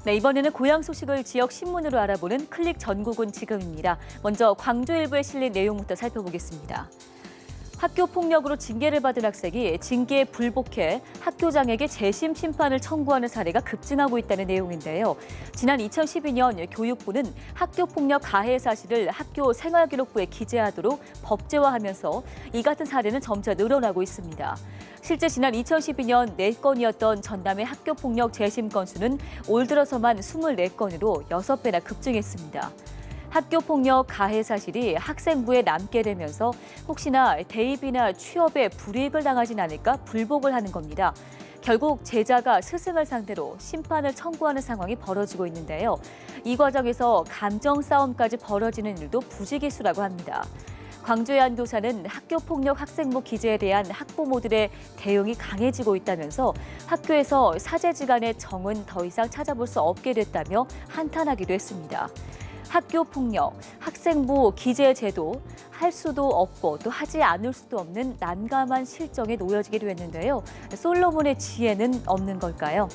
네, 이번에는 고향 소식을 지역 신문으로 알아보는 클릭 전국은 지금입니다. 먼저 광주 일부에 실린 내용부터 살펴보겠습니다. 학교 폭력으로 징계를 받은 학생이 징계에 불복해 학교장에게 재심 심판을 청구하는 사례가 급증하고 있다는 내용인데요. 지난 2012년 교육부는 학교 폭력 가해 사실을 학교 생활기록부에 기재하도록 법제화하면서 이 같은 사례는 점차 늘어나고 있습니다. 실제 지난 2012년 4건이었던 전남의 학교 폭력 재심 건수는 올 들어서만 24건으로 6배나 급증했습니다. 학교 폭력 가해 사실이 학생부에 남게 되면서 혹시나 대입이나 취업에 불이익을 당하진 않을까 불복을 하는 겁니다. 결국 제자가 스승을 상대로 심판을 청구하는 상황이 벌어지고 있는데요. 이 과정에서 감정 싸움까지 벌어지는 일도 부지기수라고 합니다. 광주의 한 교사는 학교 폭력 학생부 기재에 대한 학부모들의 대응이 강해지고 있다면서 학교에서 사제지간의 정은 더 이상 찾아볼 수 없게 됐다며 한탄하기도 했습니다. 학교 폭력, 학생부 기재 제도, 할 수도 없고 또 하지 않을 수도 없는 난감한 실정에 놓여지기도 했는데요. 솔로몬의 지혜는 없는 걸까요?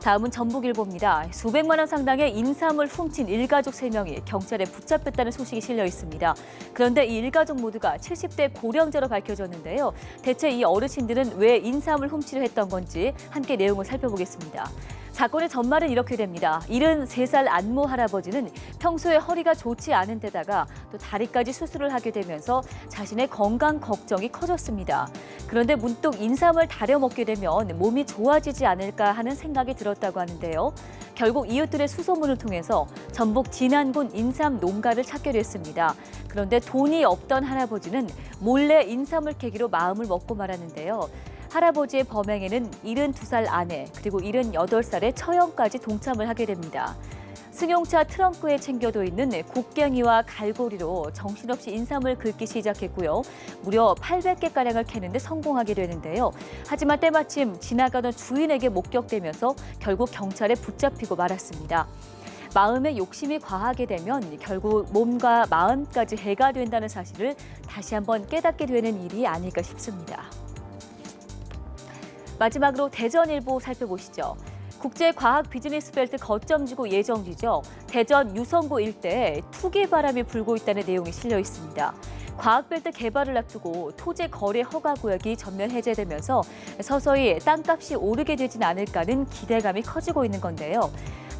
다음은 전북일보입니다. 수백만 원 상당의 인삼을 훔친 일가족 3명이 경찰에 붙잡혔다는 소식이 실려 있습니다. 그런데 이 일가족 모두가 70대 고령자로 밝혀졌는데요. 대체 이 어르신들은 왜 인삼을 훔치려 했던 건지 함께 내용을 살펴보겠습니다. 사건의 전말은 이렇게 됩니다. 73살 안모 할아버지는 평소에 허리가 좋지 않은 데다가 또 다리까지 수술을 하게 되면서 자신의 건강 걱정이 커졌습니다. 그런데 문득 인삼을 다려 먹게 되면 몸이 좋아지지 않을까 하는 생각이 들었다고 하는데요. 결국 이웃들의 수소문을 통해서 전북 진안군 인삼 농가를 찾게 됐습니다. 그런데 돈이 없던 할아버지는 몰래 인삼을 캐기로 마음을 먹고 말았는데요. 할아버지의 범행에는 72살 아내 그리고 78살의 처형까지 동참을 하게 됩니다. 승용차 트렁크에 챙겨도 있는 곡괭이와 갈고리로 정신없이 인삼을 긁기 시작했고요. 무려 800개가량을 캐는데 성공하게 되는데요. 하지만 때마침 지나가던 주인에게 목격되면서 결국 경찰에 붙잡히고 말았습니다. 마음의 욕심이 과하게 되면 결국 몸과 마음까지 해가 된다는 사실을 다시 한번 깨닫게 되는 일이 아닐까 싶습니다. 마지막으로 대전일보 살펴보시죠. 국제과학 비즈니스벨트 거점지구 예정지죠. 대전 유성구 일대에 투기 바람이 불고 있다는 내용이 실려 있습니다. 과학벨트 개발을 앞두고 토지 거래 허가 구역이 전면 해제되면서 서서히 땅값이 오르게 되진 않을까는 기대감이 커지고 있는 건데요.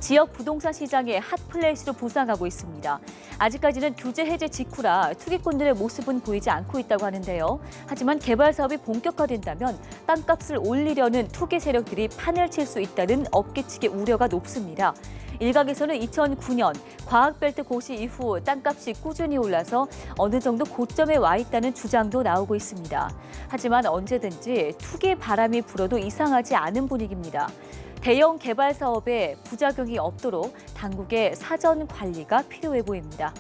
지역 부동산 시장의 핫플레이스로 부상하고 있습니다. 아직까지는 규제 해제 직후라 투기꾼들의 모습은 보이지 않고 있다고 하는데요. 하지만 개발 사업이 본격화된다면 땅값을 올리려는 투기 세력들이 판을 칠 수 있다는 업계 측의 우려가 높습니다. 일각에서는 2009년 과학벨트 고시 이후 땅값이 꾸준히 올라서 어느 정도 고점에 와 있다는 주장도 나오고 있습니다. 하지만 언제든지 투기 바람이 불어도 이상하지 않은 분위기입니다. 대형 개발 사업에 부작용이 없도록 당국의 사전 관리가 필요해 보입니다.